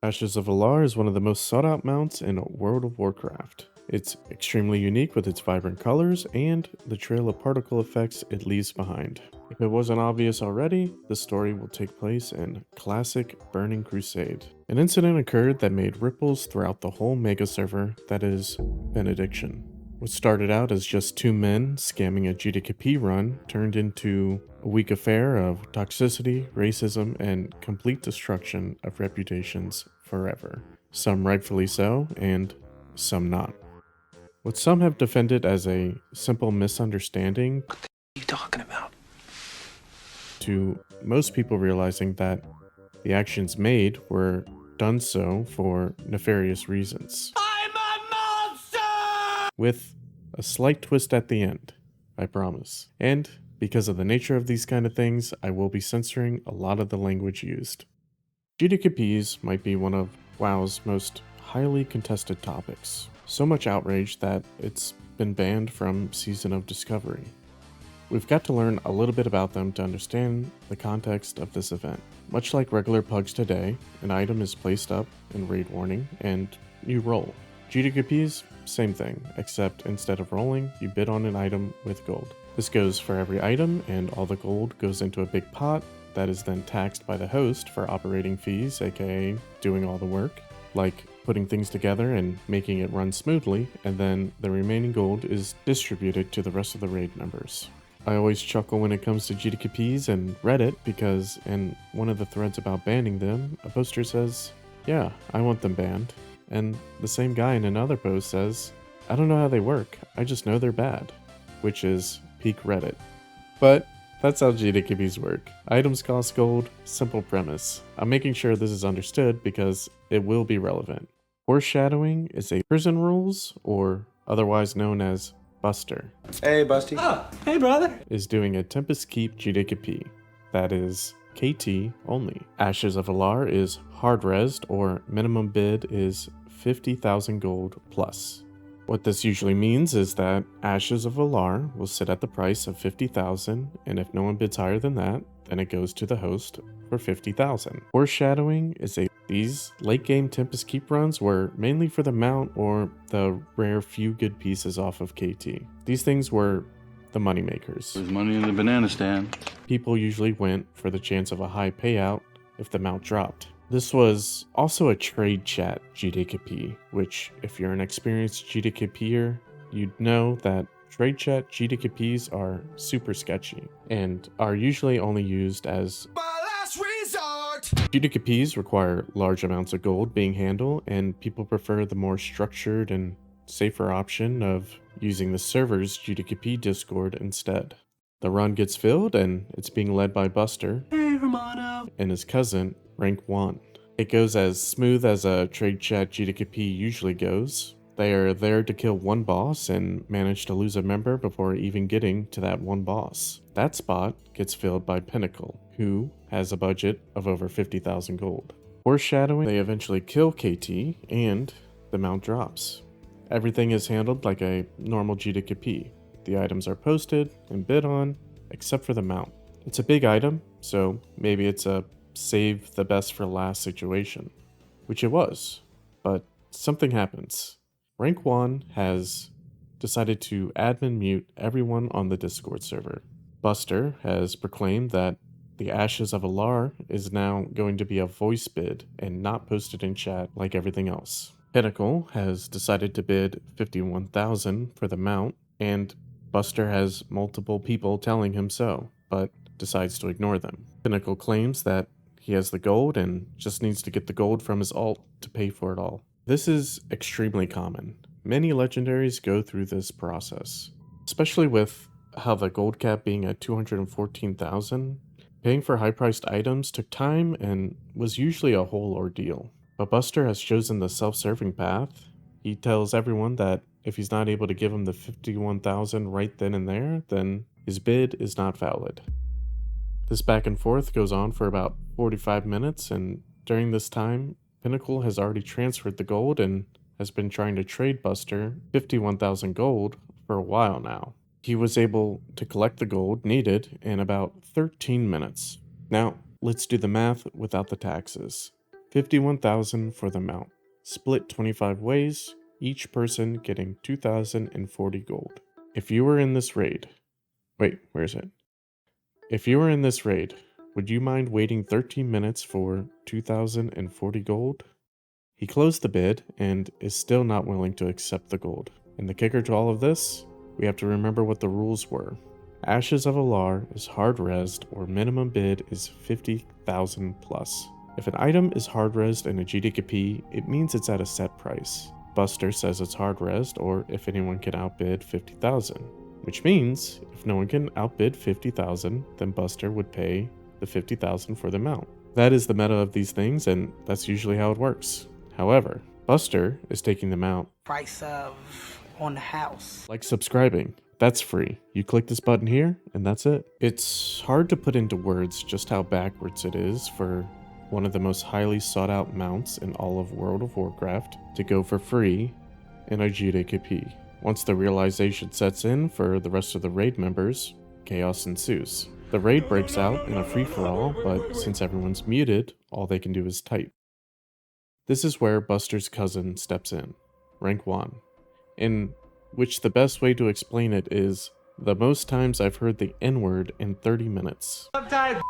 Ashes of Alar is one of the most sought out mounts in World of Warcraft. It's extremely unique with its vibrant colors and the trail of particle effects it leaves behind. If it wasn't obvious already, the story will take place in classic Burning Crusade. An incident occurred that made ripples throughout the whole mega server that is Benediction. What started out as just two men scamming a GDKP run turned into a week affair of toxicity, racism, and complete destruction of reputations forever. Some rightfully so, and some not. What some have defended as a simple misunderstanding, What are you talking about? to most people realizing that the actions made were done so for nefarious reasons. I'm a monster! With a slight twist at the end, I promise. And because of the nature of these kind of things, I will be censoring a lot of the language used. GDKPs might be one of WoW's most highly contested topics. So much outrage that it's been banned from Season of Discovery. We've got to learn a little bit about them to understand the context of this event. Much like regular pugs today, an item is placed up in raid warning and you roll. GDKPs, same thing, except instead of rolling, you bid on an item with gold. This goes for every item, and all the gold goes into a big pot that is then taxed by the host for operating fees, aka doing all the work, like putting things together and making it run smoothly, and then the remaining gold is distributed to the rest of the raid members. I always chuckle when it comes to GDKPs and Reddit because in one of the threads about banning them, a poster says, "Yeah, I want them banned." And the same guy in another post says, "I don't know how they work, I just know they're bad," which is peak Reddit. But that's how GDKPs work. Items cost gold, simple premise. I'm making sure this is understood because it will be relevant. Foreshadowing is a prison rules, or otherwise known as Buster, Hey, Busty. Oh, hey, brother. is doing a Tempest Keep GDKP. That is KT only. Ashes of Alar is hard resed, or minimum bid is 50,000 gold plus. What this usually means is that Ashes of Alar will sit at the price of 50,000, and if no one bids higher than that, then it goes to the host for 50,000. Foreshadowing is these late game Tempest Keep runs were mainly for the mount or the rare few good pieces off of KT. These things were the moneymakers. There's money in the banana stand. People usually went for the chance of a high payout if the mount dropped. This was also a trade chat GDKP, which if you're an experienced GDKPer, you'd know that trade chat GDKPs are super sketchy and are usually only used as Last resort! GDKPs require large amounts of gold being handled, and people prefer the more structured and safer option of using the server's GDKP Discord instead. The run gets filled, and it's being led by Buster Hey, Romano. and his cousin, Rank 1. It goes as smooth as a trade chat GDKP usually goes. They are there to kill one boss and manage to lose a member before even getting to that one boss. That spot gets filled by Pinnacle, who has a budget of over 50,000 gold. Foreshadowing, they eventually kill KT and the mount drops. Everything is handled like a normal GDKP. The items are posted and bid on, except for the mount. It's a big item, so maybe it's a save the best for last situation, which it was, but something happens. Rank 1 has decided to admin mute everyone on the Discord server. Buster has proclaimed that the Ashes of Alar is now going to be a voice bid and not posted in chat like everything else. Pinnacle has decided to bid 51,000 for the mount, and Buster has multiple people telling him so, but decides to ignore them. Pinnacle claims that he has the gold and just needs to get the gold from his alt to pay for it all. This is extremely common. Many legendaries go through this process, especially with how the gold cap being at 214,000. Paying for high-priced items took time and was usually a whole ordeal. But Buster has chosen the self-serving path. He tells everyone that if he's not able to give him the 51,000 right then and there, then his bid is not valid. This back and forth goes on for about 45 minutes, and during this time, Pinnacle has already transferred the gold and has been trying to trade Buster 51,000 gold for a while now. He was able to collect the gold needed in about 13 minutes. Now, let's do the math without the taxes. 51,000 for the mount. Split 25 ways, each person getting 2,040 gold. If you were in this raid... Wait, where is it? If you were in this raid, would you mind waiting 13 minutes for 2,040 gold? He closed the bid and is still not willing to accept the gold. And the kicker to all of this, we have to remember what the rules were. Ashes of Alar is hard rezzed, or minimum bid is 50,000 plus. If an item is hard rezzed in a GDKP, it means it's at a set price. Buster says it's hard rezzed, or if anyone can outbid 50,000. Which means, if no one can outbid 50,000, then Buster would pay the 50,000 for the mount. That is the meta of these things, and that's usually how it works. However, Buster is taking the mount. Price of on the house. Like subscribing. That's free. You click this button here, and that's it. It's hard to put into words just how backwards it is for one of the most highly sought out mounts in all of World of Warcraft to go for free in a GDKP. Once the realization sets in for the rest of the raid members, chaos ensues. The raid breaks out in a free-for-all, but since everyone's muted, all they can do is type. This is where Buster's cousin steps in, rank 1, in which the best way to explain it is the most times I've heard the N-word in 30 minutes. Buster!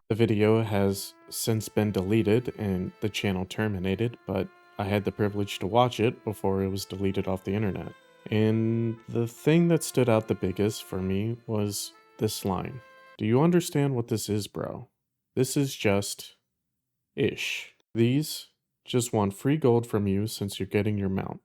The video has since been deleted and the channel terminated, but I had the privilege to watch it before it was deleted off the internet. And the thing that stood out the biggest for me was this line. Do you understand what this is, bro? This is just... ish. These just want free gold from you since you're getting your mount.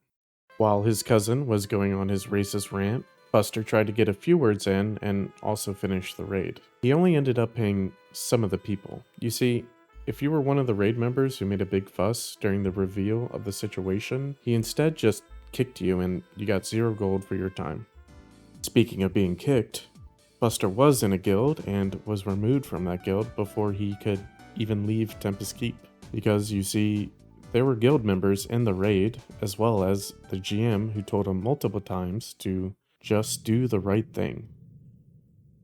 While his cousin was going on his racist rant, Buster tried to get a few words in and also finish the raid. He only ended up paying some of the people. You see, if you were one of the raid members who made a big fuss during the reveal of the situation, he instead just kicked you and you got 0 gold for your time. Speaking of being kicked, Buster was in a guild and was removed from that guild before he could even leave Tempest Keep. Because you see, there were guild members in the raid, as well as the GM who told him multiple times to just do the right thing.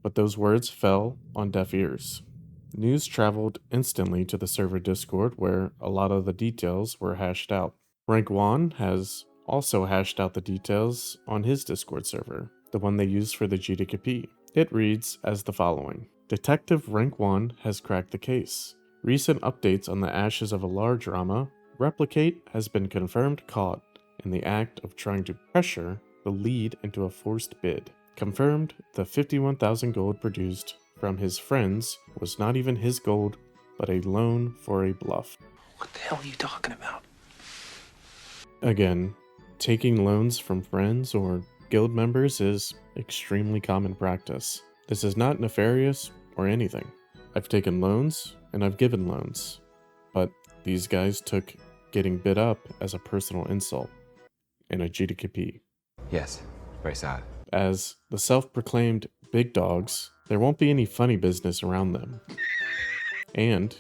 But those words fell on deaf ears. News traveled instantly to the server Discord where a lot of the details were hashed out. Rank 1 has also hashed out the details on his Discord server, the one they used for the GDKP. It reads as the following. Detective Rank 1 has cracked the case. Recent updates on the Ashes of Alar drama. Replicate has been confirmed caught in the act of trying to pressure the lead into a forced bid. Confirmed the 51,000 gold produced from his friends was not even his gold, but a loan for a bluff. What the hell are you talking about? Again, taking loans from friends or guild members is extremely common practice. This is not nefarious or anything. I've taken loans and I've given loans, but these guys took getting bid up as a personal insult in a GDKP. Yes, very sad. As the self-proclaimed big dogs, there won't be any funny business around them. And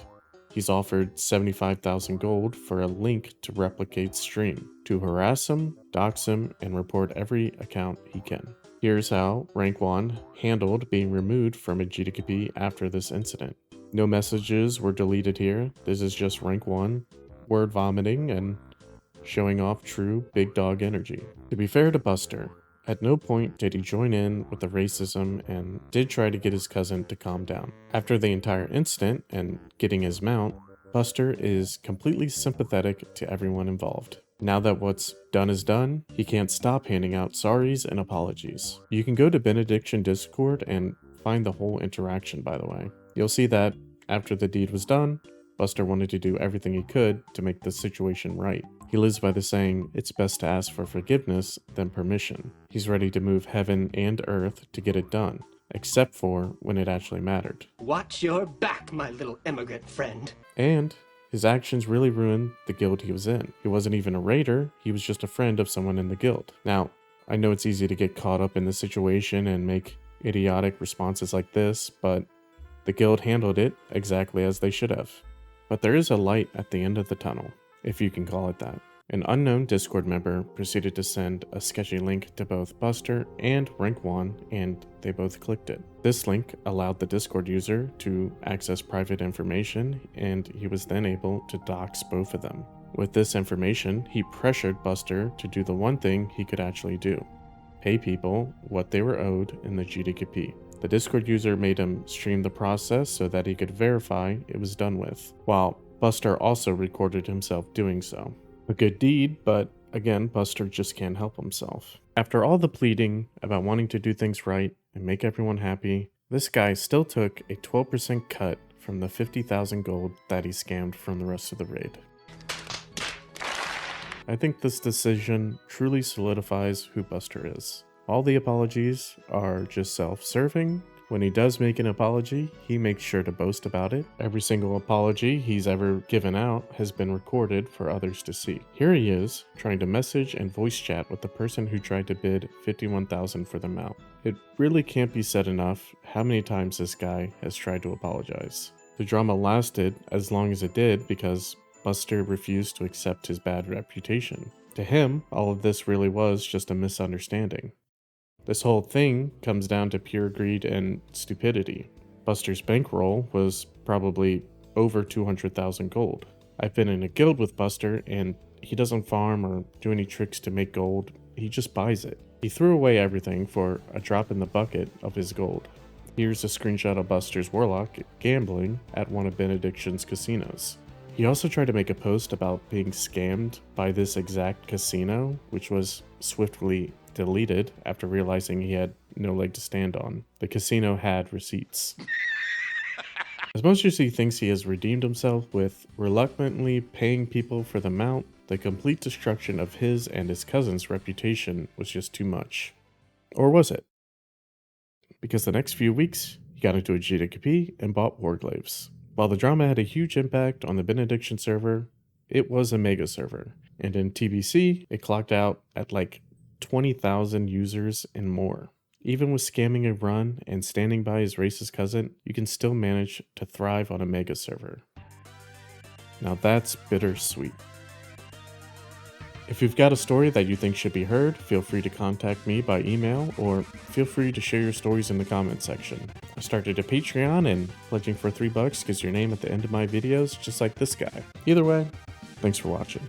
he's offered 75,000 gold for a link to Replicate's stream to harass him, dox him, and report every account he can. Here's how Rank 1 handled being removed from a GDKP after this incident. No messages were deleted here. This is just Rank 1 word vomiting and showing off true big dog energy. To be fair to Buster, at no point did he join in with the racism and did try to get his cousin to calm down. After the entire incident and getting his mount, Buster is completely sympathetic to everyone involved. Now that what's done is done, he can't stop handing out sorries and apologies. You can go to Benediction Discord and find the whole interaction, by the way. You'll see that after the deed was done, Buster wanted to do everything he could to make the situation right. He lives by the saying, it's best to ask for forgiveness than permission. He's ready to move heaven and earth to get it done, except for when it actually mattered. Watch your back, my little immigrant friend. And his actions really ruined the guild he was in. He wasn't even a raider, he was just a friend of someone in the guild. Now, I know it's easy to get caught up in the situation and make idiotic responses like this, but the guild handled it exactly as they should have. But there is a light at the end of the tunnel, if you can call it that. An unknown Discord member proceeded to send a sketchy link to both Buster and Rank 1, and they both clicked it. This link allowed the Discord user to access private information, and he was then able to dox both of them. With this information, he pressured Buster to do the one thing he could actually do: pay people what they were owed in the GDKP. The Discord user made him stream the process so that he could verify it was done with, while Buster also recorded himself doing so. A good deed, but again, Buster just can't help himself. After all the pleading about wanting to do things right and make everyone happy, this guy still took a 12% cut from the 50,000 gold that he scammed from the rest of the raid. I think this decision truly solidifies who Buster is. All the apologies are just self-serving. When he does make an apology, he makes sure to boast about it. Every single apology he's ever given out has been recorded for others to see. Here he is, trying to message and voice chat with the person who tried to bid 51,000 for the mount. It really can't be said enough how many times this guy has tried to apologize. The drama lasted as long as it did because Buster refused to accept his bad reputation. To him, all of this really was just a misunderstanding. This whole thing comes down to pure greed and stupidity. Buster's bankroll was probably over 200,000 gold. I've been in a guild with Buster, and he doesn't farm or do any tricks to make gold, he just buys it. He threw away everything for a drop in the bucket of his gold. Here's a screenshot of Buster's Warlock gambling at one of Benediction's casinos. He also tried to make a post about being scammed by this exact casino, which was swiftly deleted after realizing he had no leg to stand on. The casino had receipts. As much as he thinks he has redeemed himself with reluctantly paying people for the mount, the complete destruction of his and his cousin's reputation was just too much. Or was it? Because the next few weeks, he got into a GDKP and bought Warglaves. While the drama had a huge impact on the Benediction server, it was a mega server, and in TBC, it clocked out at like 20,000 users and more. Even with scamming a run and standing by his racist cousin, you can still manage to thrive on a mega server. Now that's bittersweet. If you've got a story that you think should be heard, feel free to contact me by email or feel free to share your stories in the comment section. I started a Patreon, and pledging for $3 gets your name at the end of my videos, just like this guy. Either way, thanks for watching.